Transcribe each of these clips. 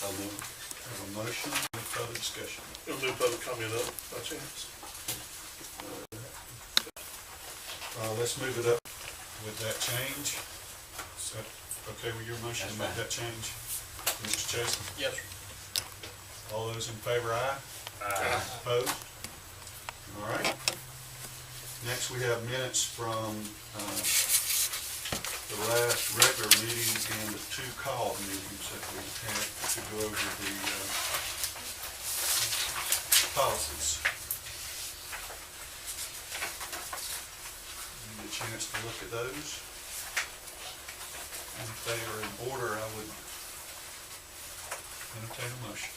Have a motion, any further discussion? You'll move public comment up by chance? Let's move it up with that change. Is that okay with your motion to make that change? Mr. Chasen? Yes, sir. All those in favor, aye? Aye. Opposed? All right. Next, we have minutes from the last regular meeting and the two called meetings that we had to go over the policies. Need a chance to look at those. And if they are in order, I would entertain a motion.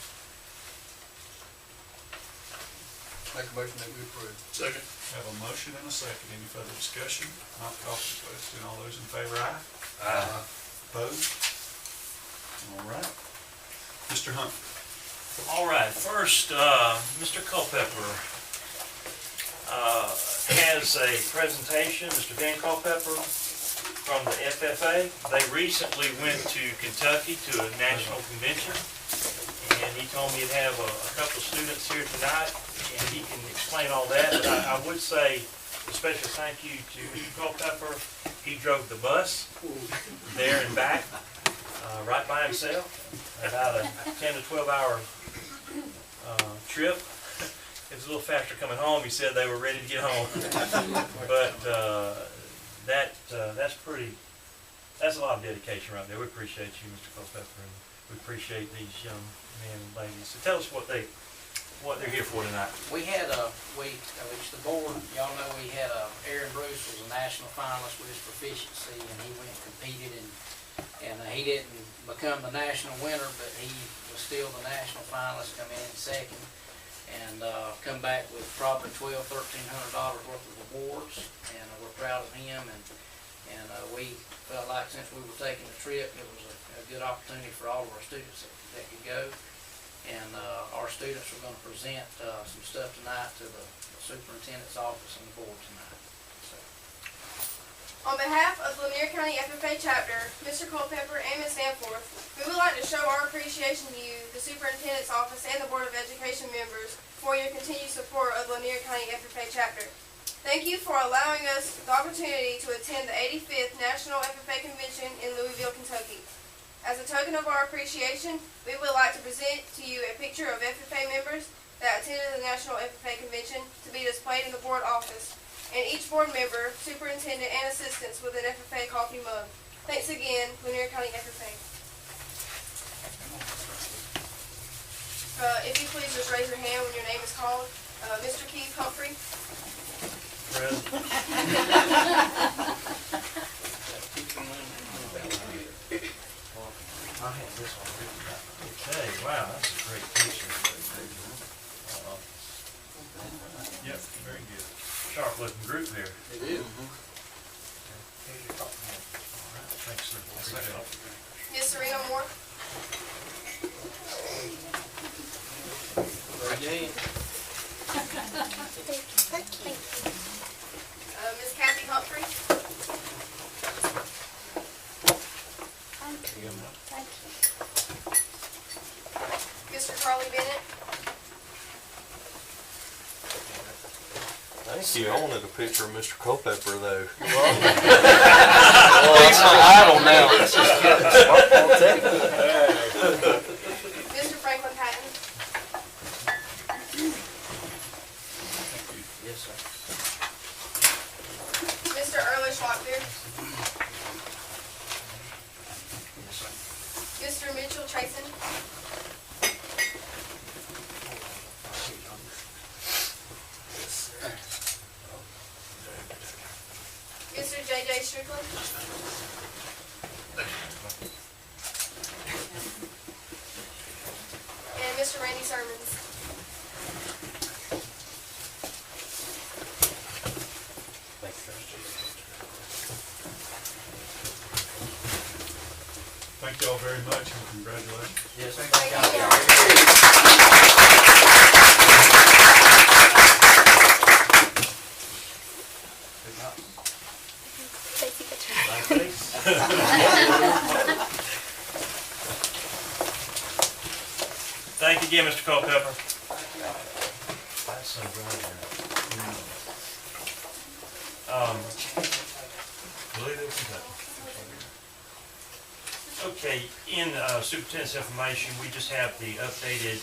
Make a motion that we approve. Second. Have a motion and a second. Any further discussion? Not call for the question. All those in favor, aye? Aye. Opposed? All right. Mr. Humphrey. All right, first, Mr. Culpepper has a presentation, Mr. Van Culpepper, from the FFA. They recently went to Kentucky to a national convention, and he told me he'd have a couple of students here tonight, and he can explain all that. But I would say a special thank you to Mr. Culpepper. He drove the bus there and back, right by himself, about a 10 to 12 hour trip. It was a little faster coming home. He said they were ready to get home. But that's a lot of dedication right there. We appreciate you, Mr. Culpepper, and we appreciate these young men and ladies. So tell us what they're here for tonight. We had which the board, y'all know, we had Aaron Bruce was a national finalist with his proficiency, and he went and competed, and he didn't become the national winner, but he was still the national finalist, come in second, and come back with probably $1,200–1,300 worth of awards, and we're proud of him, and we felt like since we were taking the trip, it was a good opportunity for all of our students that could go. And our students are going to present some stuff tonight to the superintendent's office and the board tonight. So. On behalf of the Lanier County FFA chapter, Mr. Culpepper and Ms. Danforth, we would like to show our appreciation to you, the superintendent's office, and the Board of Education members for your continued support of the Lanier County FFA chapter. Thank you for allowing us the opportunity to attend the 85th National FFA Convention in Louisville, Kentucky. As a token of our appreciation, we would like to present to you a picture of FFA members that attended the National FFA Convention to be displayed in the board office, and each board member, superintendent, and assistants with an FFA coffee mug. Thanks again, Lanier County FFA. If you please just raise your hand when your name is called. Mr. Keith Humphrey. Present. I have this one written down. Okay, wow, that's a great picture. Yep, very good. Sharp looking group there. It is. All right, thanks, sir. Appreciate it. Ms. Serena Moore. Ms. Kathy Humphrey. Mr. Charlie Bennett. Thank you. I wanted a picture of Mr. Culpepper, though. Well, he's my idol now. Mr. Franklin Patton. Yes, sir. Mr. Earlish Lockbeard. Yes, sir. Mr. Mitchell Chasen. Mr. J.J. Strickland. And Mr. Randy Sermons. Thank you all very much and congratulations. Yes, sir. Thank Thank you again, Mr. Culpepper. That's so Louisville, Kentucky. Okay, in superintendent's information, we just have the updated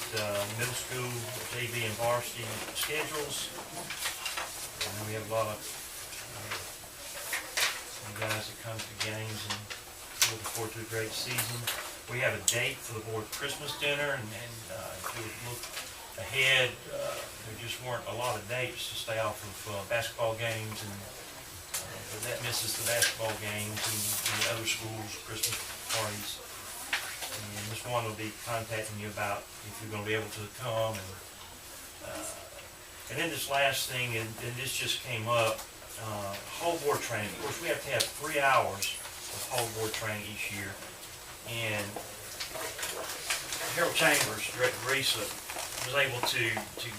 middle school, JV, and varsity schedules. And we have a lot of some guys that come to games and looking forward to a great season. We have a date for the board Christmas dinner, and if you would look ahead, there just weren't a lot of dates to stay off of basketball games, and but that misses the basketball games and the other schools' Christmas parties. And Ms. Wanda will be contacting you about if you're going to be able to come. And then this last thing, and this just came up, whole board training. Of course, we have to have 3 hours of whole board training each year. And Harold Chambers, Director of RESA, was able to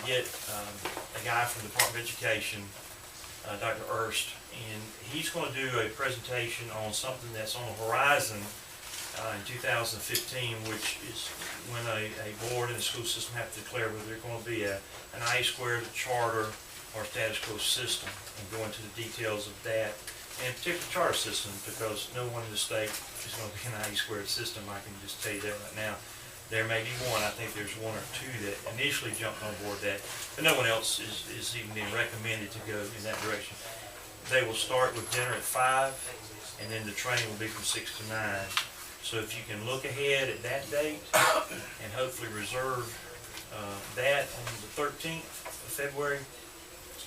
get a guy from the Department of Education, Dr. Erst, and he's going to do a presentation on something that's on the horizon in 2015, which is when a board in the school system have to declare whether they're going to be an I-squared, a charter, or a status quo system, and go into the details of that, and particularly charter system, because no one in the state is going to be an I-squared system. I can just tell you that right now. There may be one, I think there's one or two that initially jumped on board that, but no one else is even being recommended to go in that direction. They will start with dinner at 5, and then the training will be from 6 to 9. So if you can look ahead at that date and hopefully reserve that on the 13th of February.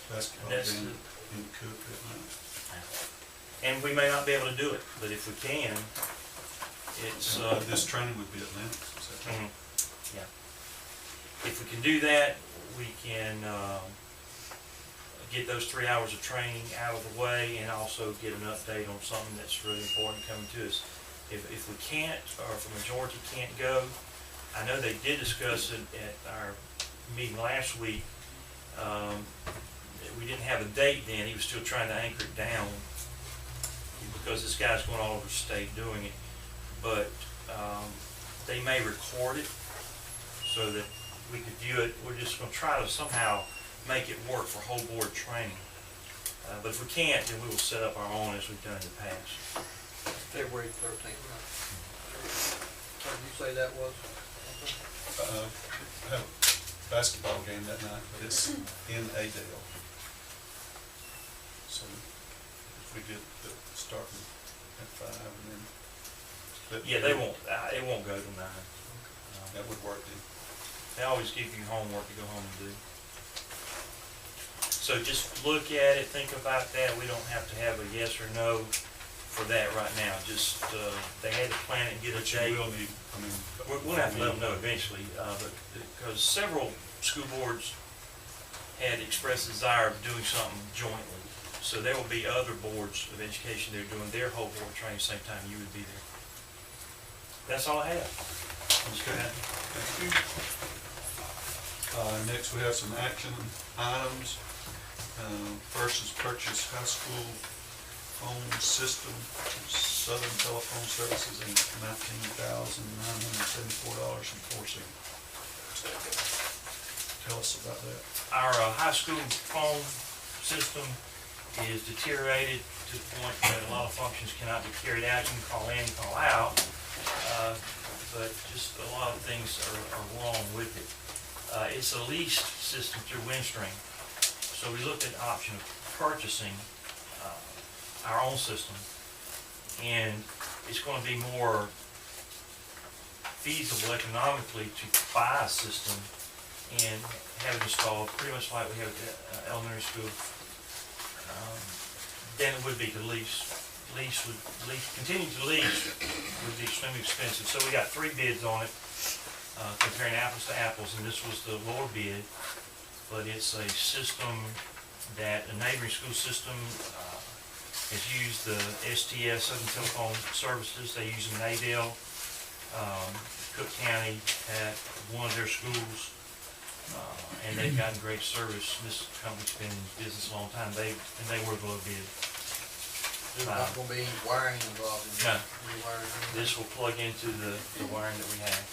Basketball game in Cook that night. And we may not be able to do it, but if we can, it's... this training would be at Lanier. Yeah. If we can do that, we can get those 3 hours of training out of the way, and also get an update on something that's really important coming to us. If we can't, or if the majority can't go, I know they did discuss it at our meeting last week. We didn't have a date then. He was still trying to anchor it down, because this guy's going all over the state doing it. But they may record it so that we could view it. We're just going to try to somehow make it work for whole board training. But if we can't, then we will set up our own as we've done in the past. February 13th. What did you say that was? I have a basketball game that night, but it's in Adel. So if we did the starting at 5 and then split. Yeah, they won't. It won't go to 9. That would work then. They always give you homework to go home and do. So just look at it, think about that. We don't have to have a yes or no for that right now. Just they had to plan it and get a date. We'll need, I mean, We'll have to let them know eventually, but because several school boards had expressed the desire of doing something jointly. So there will be other boards of education that are doing their whole board training the same time you would be there. That's all I have. okay. Thank you. Next, we have some action items. First is purchase high school phone system, Southern Telephone Services, and $19,974.04. Tell us about that. Our high school phone system is deteriorated to the point that a lot of functions cannot be carried out. You can call in, call out, but just a lot of things are wrong with it. It's a leased system through Windstream. So we looked at the option of purchasing our own system, and it's going to be more feasible economically to buy a system and have it installed pretty much like we have at elementary school, than it would be to lease. Continue to lease would be extremely expensive. So we got 3 bids on it, comparing apples to apples, and this was the lower bid. But it's a system that a neighboring school system has used the STS, Southern Telephone Services. They use them in Adel, Cook County at one of their schools, and they've gotten great service. This company's been in business a long time. They were the low bid. There's not going to be any wiring involved in No. that? Any wiring? This will plug into the wiring that we have.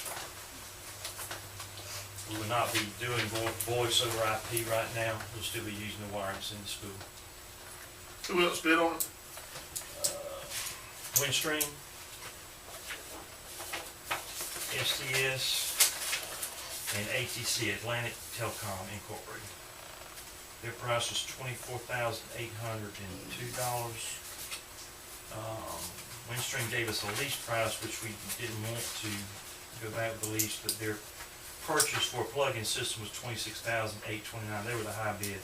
We will not be doing voice over IP right now. We'll still be using the wireless in the school. Who else bid on it? Windstream, STS, and ATC, Atlantic Telecom Incorporated. Their price was $24,802. Windstream gave us a lease price, which we didn't want to go back with the lease, but their purchase for a plug-in system was $26,829. They were the high bid,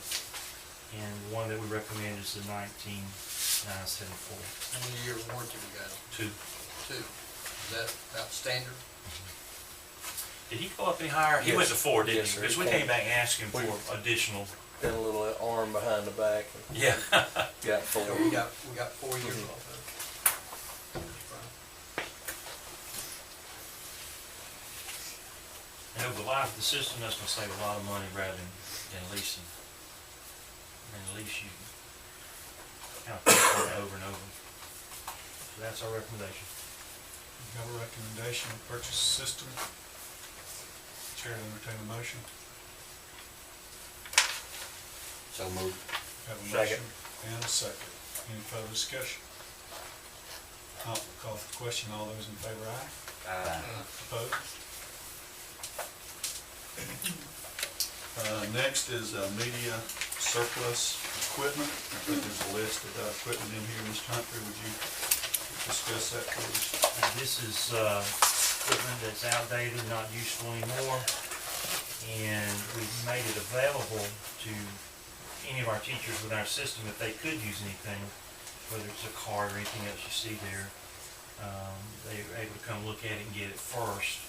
and the one that we recommended is the $19,974. How many year warranty we got? 2. 2. Is that about standard? Did he go up any higher? He Yes. went to 4, didn't Yes, he? sir. Because we came back and asked him for additional. Got a little arm behind the back. And Yeah. got 4. So we got 4 years off of it. And over the life of the system, that's gonna save a lot of money rather than leasing. And lease you kind of pay for it over and over. So that's our recommendation. We have a recommendation to purchase a system. Chair will entertain a motion. So moved. Have a Second. motion and a second. Any further discussion? Not call for the question. All those in favor, aye. Opposed? Next is media surplus equipment. I think there's a list of equipment in here. Mr. Humphrey, would you discuss that, please? This is equipment that's outdated, not useful anymore, and we've made it available to any of our teachers with our system if they could use anything, whether it's a card or anything else you see there. They're able to come look at it and get it first.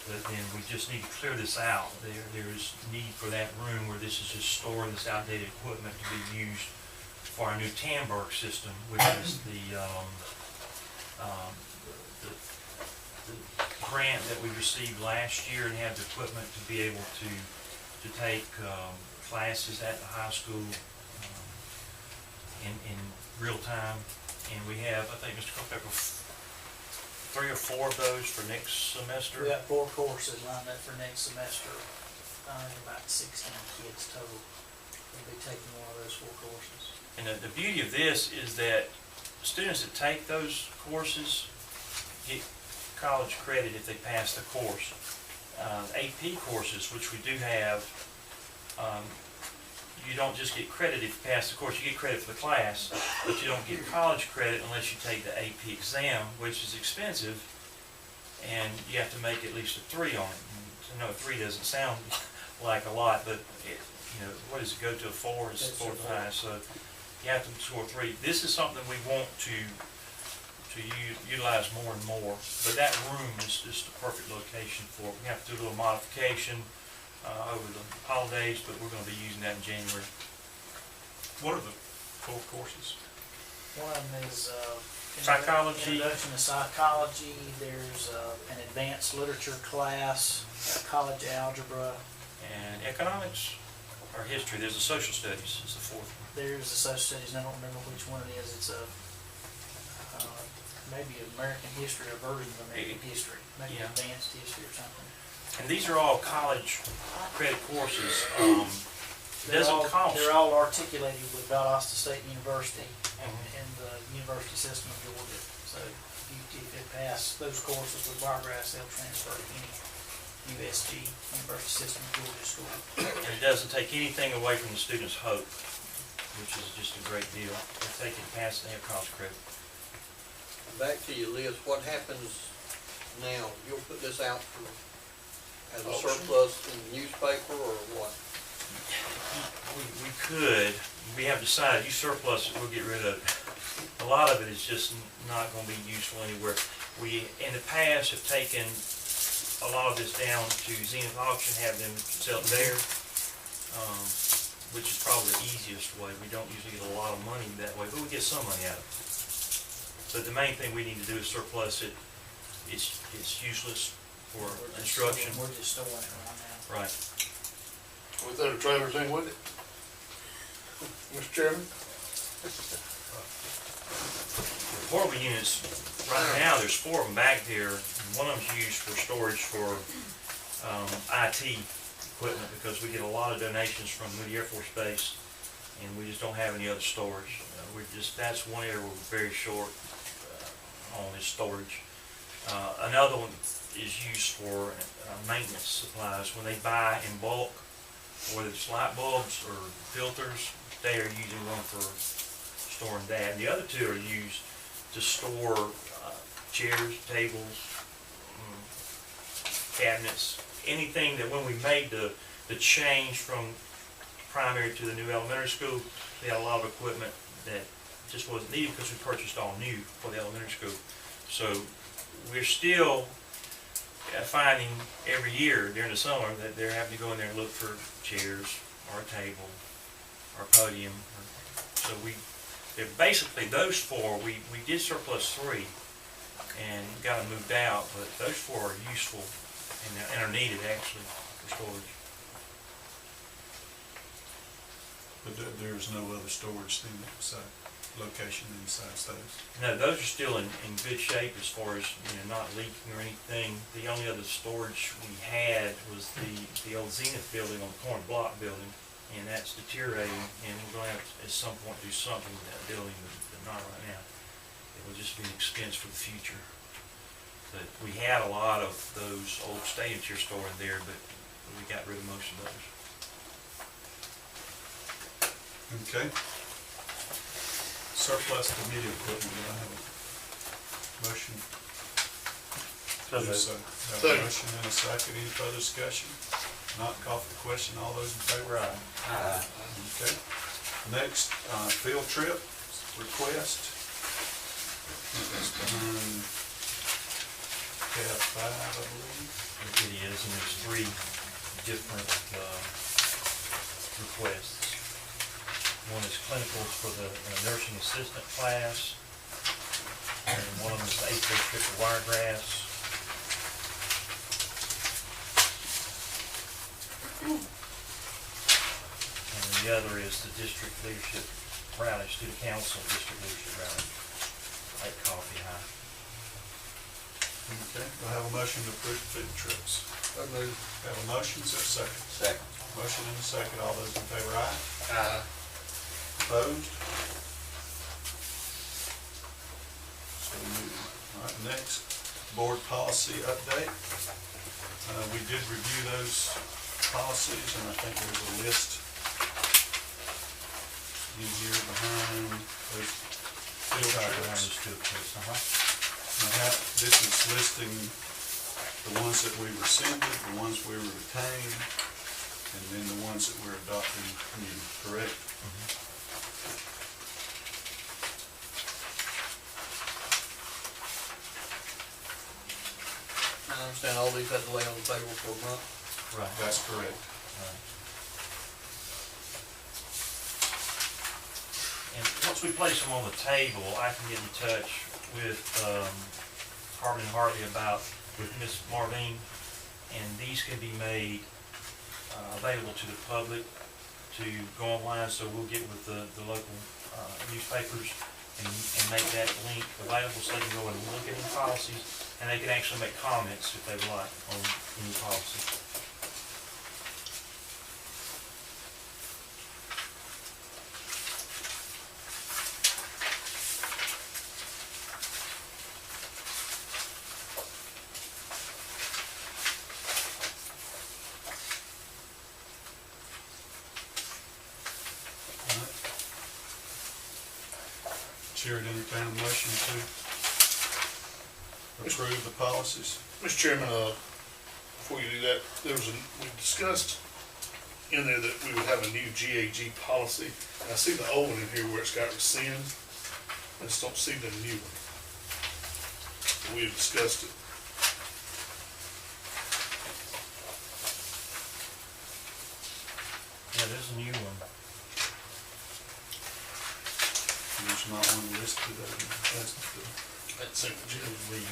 But then we just need to clear this out. There's need for that room where this is just storing this outdated equipment to be used for our new Tamberg system, which is the grant that we received last year and have the equipment to be able to take classes at the high school in real time. And we have, I think, Mr. Culpepper, 3 or 4 of those for next semester. We got 4 courses lined up for next semester. About 16 kids total will be taking one of those 4 courses. And the beauty of this is that students that take those courses get college credit if they pass the course. AP courses, which we do have, you don't just get credit if you pass the course, you get credit for the class, but you don't get college credit unless you take the AP exam, which is expensive, and you have to make at least a 3 on it. And I know 3 doesn't sound like a lot, but what does it go to? A 4 is That's 4th a 4. highest, so you have to score 3. This is something we want to utilize more and more, but that room is just a perfect location for it. We have to do a little modification over the holidays, but we're going to be using that in January. What are the 4 courses? One of them is Psychology. Introduction to Psychology. There's an advanced literature class, college algebra. And economics or history. There's a social studies is the 4th one. There's the social studies, and I don't remember which one it is. It's a maybe American history or version of American history, maybe Yeah. advanced history or something. And these are all college credit courses. It doesn't cost. They're all articulated with Valdosta State University and the university system of Georgia. So if you pass those courses with Wiregrass, they'll transfer to any USG, University System of Georgia school. And it doesn't take anything away from the student's hope, which is just a great deal. If they can pass, they have college credit. Back to your list, what happens now? You'll put this out as a surplus in the newspaper or what? We could. We have decided, you surplus it, we'll get rid of it. A lot of it is just not going to be useful anywhere. We, in the past, have taken a lot of this down to Zenith Auction, have them sell it there, which is probably the easiest way. We don't usually get a lot of money that way, but we get some money out of it. But the main thing we need to do is surplus it. It's useless for instruction. We're just storing it right now. Right. We throw the trailers in with it? Mr. Chairman? Portable units, right now, there's 4 of them back there. And one of them's used for storage for IT equipment because we get a lot of donations from Moody Air Force Base, and we just don't have any other storage. That's one area we're very short on is storage. Another one is used for maintenance supplies. When they buy in bulk, whether it's light bulbs or filters, they are using one for storing that. And the other two are used to store chairs, tables, cabinets, anything that when we made the change from primary to the new elementary school, they had a lot of equipment that just wasn't needed because we purchased all new for the elementary school. So we're still finding every year during the summer that they're having to go in there and look for chairs or a table or a podium. So they're basically those four, we did surplus 3 and got them moved out, but those 4 are useful and are needed actually for storage. But there's no other storage thing location besides those? No, those are still in good shape as far as, not leaking or anything. The only other storage we had was the old Zenith building on the corner block building, and that's deteriorating, and we're gonna have to, at some point, do something with that building, but not right now. It will just be an expense for the future. But we had a lot of those old stadium chair stored there, but we got rid of most of those. Okay. Surplus committee equipment, do I have a motion? So Do moved. so. Have a motion and a second, any further discussion? Not call for the question, all those in favor, aye. Aye. Okay. Next, field trip request. That's behind tab 5, I believe. It is, and there's 3 different requests. One is clinicals for the nursing assistant class, and one of them is the 8th grade trip to Wiregrass. And the other is the district leadership rally, student council district leadership rally at Coffee High. Okay, do I have a motion to approve field trips? So moved. Have a motion, is there a second? Second. Motion and a second, all those in favor, aye. Aye. Opposed? So moved. All right, next, board policy update. We did review those policies, and I think there's a list in here behind those field trips. Now, this is listing the ones that we rescinded, the ones we retained, and then the ones that we're adopting new, correct? I understand all these had to lay on the table for a month. Right. That's correct. And once we place them on the table, I can get in touch with Harvey and Hartley with Miss Marlene, and these can be made available to the public to go online, so we'll get with the local newspapers and make that link available so they can go and look at the policies, and they can actually make comments if they would like on any policy. Chair would entertain a motion to approve the policies. Mr. Chairman, before you do that, we discussed in there that we would have a new GAG policy. And I see the old one in here where it's got rescind. I just don't see the new one. We have discussed it. Yeah, there's a new one. There's not one listed as the, That's in GAG.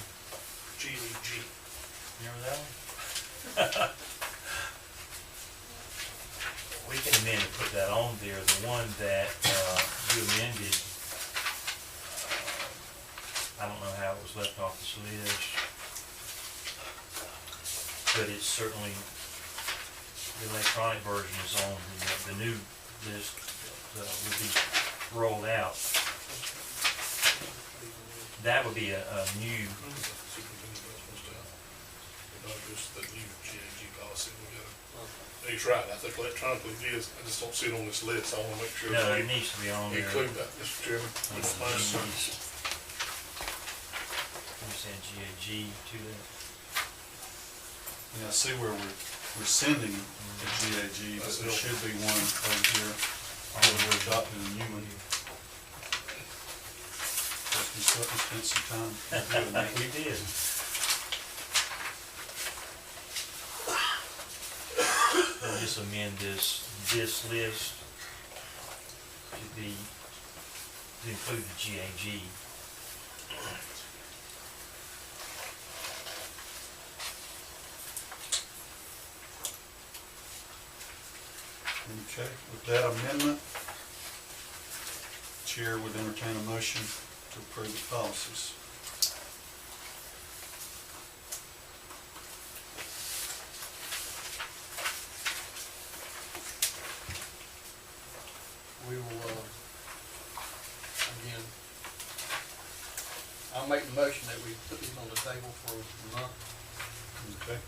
Remember that one? We can amend and put that on there. The one that you amended, I don't know how it was left off this list, but it's certainly the electronic version is on the new list that will be rolled out. That would be a new, Not just the new GAG policy we got. He's right, I think electronically it is, I just don't see it on this list, I wanna make sure. no, we it needs to be on there. include that, Mr. Chairman. You said GAG to that. Yeah, I see where we're sending the GAG, but there should be one over here, although we're adopting a new one. Guess we spent some time doing that. We did. We'll just amend this list to include the GAG. Okay, with that amendment, Chair would entertain a motion to approve the policies. We will, again, I'll make the motion that we put these on the table for a month. Okay,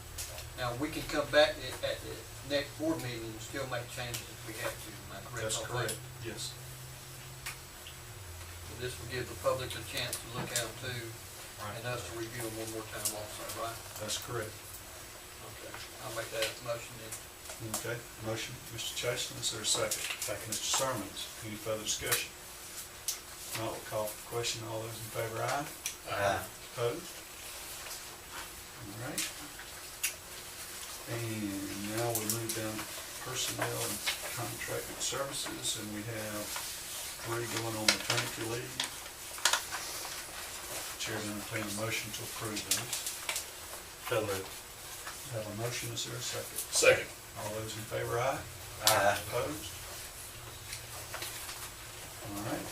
Now, we can come back at the next board meeting and still make changes if we have to, am I correct? that's on that? correct, yes. This will give the public a chance to look at them too, Right. and us to review them one more time also, right? That's correct. Okay. I'll make that motion then. Okay, motion, Mr. Chason, is there a second? Second. Mr. Sermons, any further discussion? Not, we'll call for the question, all those in favor, aye? Aye. Opposed? All right. And now we move down to personnel and contracted services, and we have 3 going on maternity leave. Chair will entertain a motion to approve those. So moved. Have a motion, is there a second? Second. All those in favor, aye? Aye. Opposed? All right.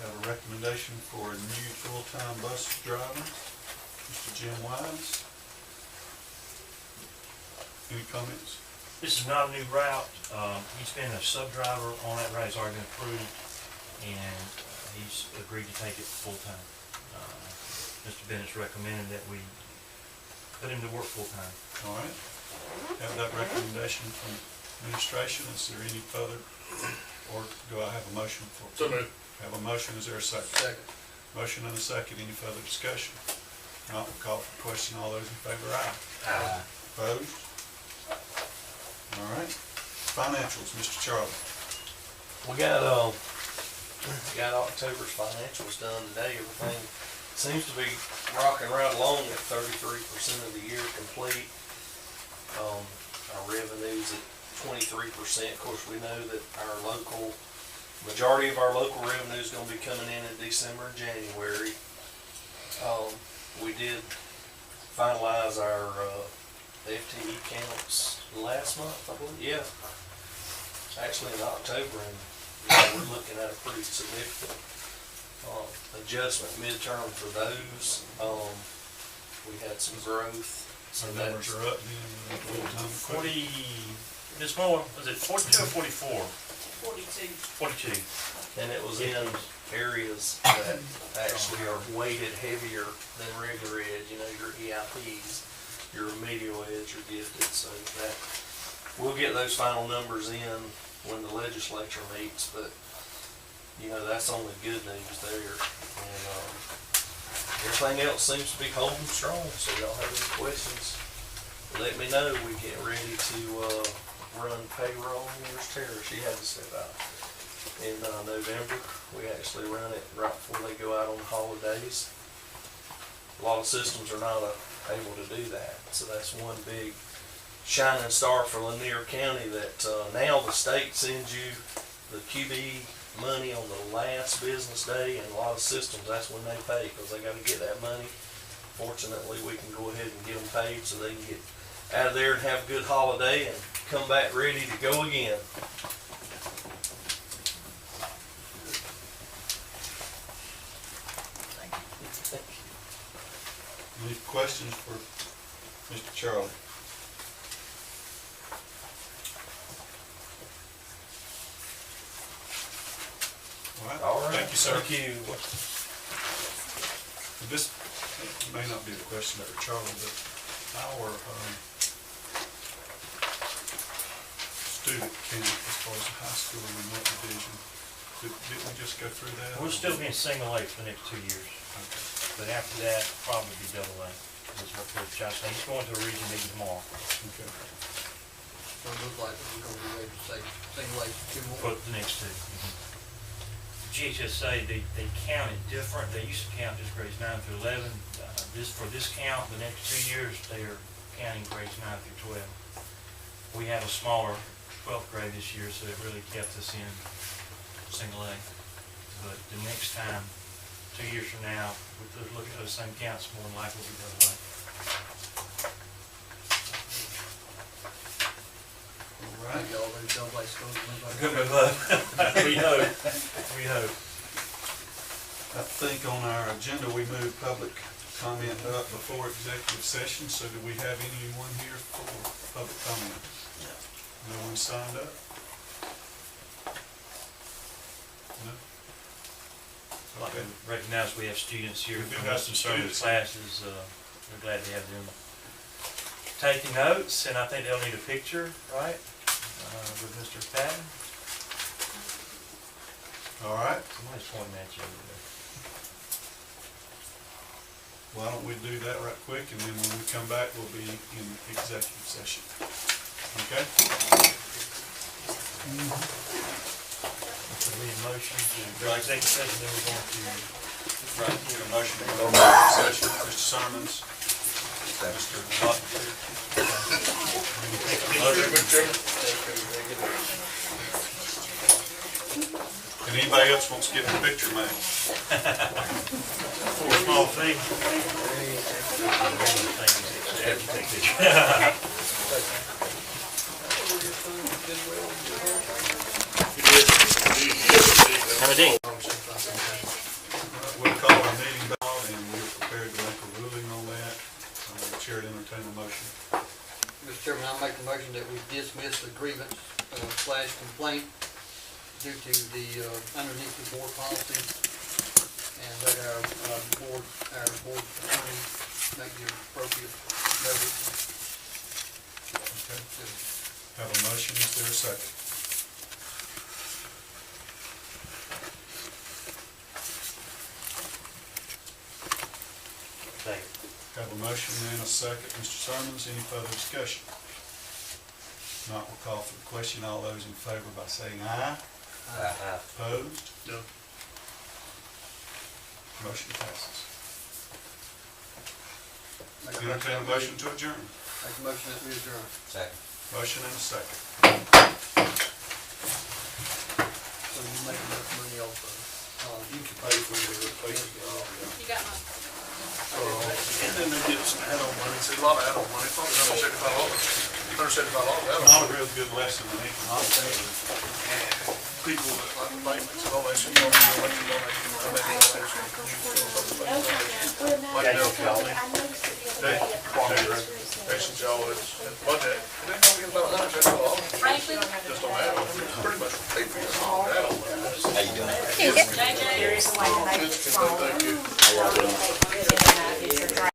Have a recommendation for a new full-time bus driver, Mr. Jim Wise. Any comments? This is not a new route. He's been a sub-driver on that route. He's already been approved, and he's agreed to take it full-time. Mr. Bennett's recommended that we put him to work full-time. All right. Have that recommendation from administration. Is there any further, or do I have a motion for? So moved. Have a motion, is there a second? Second. Motion and a second, any further discussion? Not, we'll call for the question, all those in favor, aye? Aye. Opposed? All right. Financials, Mr. Charlie. We got October's financials done today. Everything seems to be rocking right along at 33% of the year complete. Our revenue's at 23%. Of course, we know that majority of our local revenue is going to be coming in December and January. We did finalize our FTE counts last month, I believe. Yeah, actually in October, and we're looking at a pretty significant adjustment midterm for those. We had some growth. So Our numbers are up, then, full-time equivalent. 40, Ms. Moore, was it 42 or 44? 42. 42. And it was in areas that actually are weighted heavier than regular ed, you know, your EIPs, your remedial eds, your gifted, so that, we'll get those final numbers in when the legislature meets, but, you know, that's only good news there. And, everything else seems to be holding strong, so y'all have any questions, let me know. We get ready to, run payroll. Here's Tara, she had to step out. In November, we actually run it right before they go out on the holidays. A lot of systems are not able to do that, so that's one big shining star for Lanier County, that now the state sends you the QB money on the last business day, and a lot of systems, that's when they pay, because they got to get that money. Fortunately, we can go ahead and get them paid so they can get out of there and have a good holiday and come back ready to go again. Any questions for Mr. Charlie? Thank you, sir. Thank you. This may not be a question for Charlie, but our student count as far as the high school and what division, didn't we just go through that? We'll still be in single A for the next 2 years, Okay. but after that, probably be double A. Is what Coach Josh said. He's going to a region meeting tomorrow Okay. So it looks like we're gonna be ready to say, single A, two for more. the next 2. GHSA, they count it different. They used to count just grades 9 through 11. For this count, the next 2 years, they are counting grades 9 through 12. We have a smaller 12th grade this year, so it really kept us in single A. But the next time, 2 years from now, we could look at those same counts, more than likely we'll be double A. All I right. think y'all ready to double A schools. We hope, we hope. I think on our agenda, we moved public comment up before executive session, so do we have anyone here for public comment? No one signed up? No? I'd like to recognize we have students here We do from have some some service students. classes. We're glad to have them taking notes, and I think they'll need a picture, right, with Mr. Patton. All right, Somebody's pointing at you over there. why don't we do that right quick, and then when we come back, we'll be in executive session. Okay? So we need a motion to go executive session, then we're going to, Right, get a motion to go into executive session, Mr. Sermons, Mr. Butler. And anybody else wants to get the picture made? for a small fee. Have a ding. We'll call our meeting back, and we're prepared to make a ruling on that. Chair to entertain a motion. Mr. Chairman, I'll make a motion that we dismiss the grievance slash complaint due to the underneath the board policy, and let our board attorney make the appropriate notice. Okay. Have a motion, is there a second? Second. Have a motion and a second. Mr. Sermons, any further discussion? Not, we'll call for the question. All those in favor by saying aye. Opposed? No. Motion passes. Make a Entertain a motion to adjourn. Make a motion that we adjourn. Second. Motion and a second. So you make enough money also. You can pay for the replacement. You got mine. And then they get some add-on money, it's a lot of add-on money, probably $175, add-on. Not a real good lesson in economics. People that like maintenance, donation, donation, like they, patients, y'all, it's budget, and then we get about $175, just on add-on, pretty much pay for your add-on money. How you doing? Here you go. Thank you.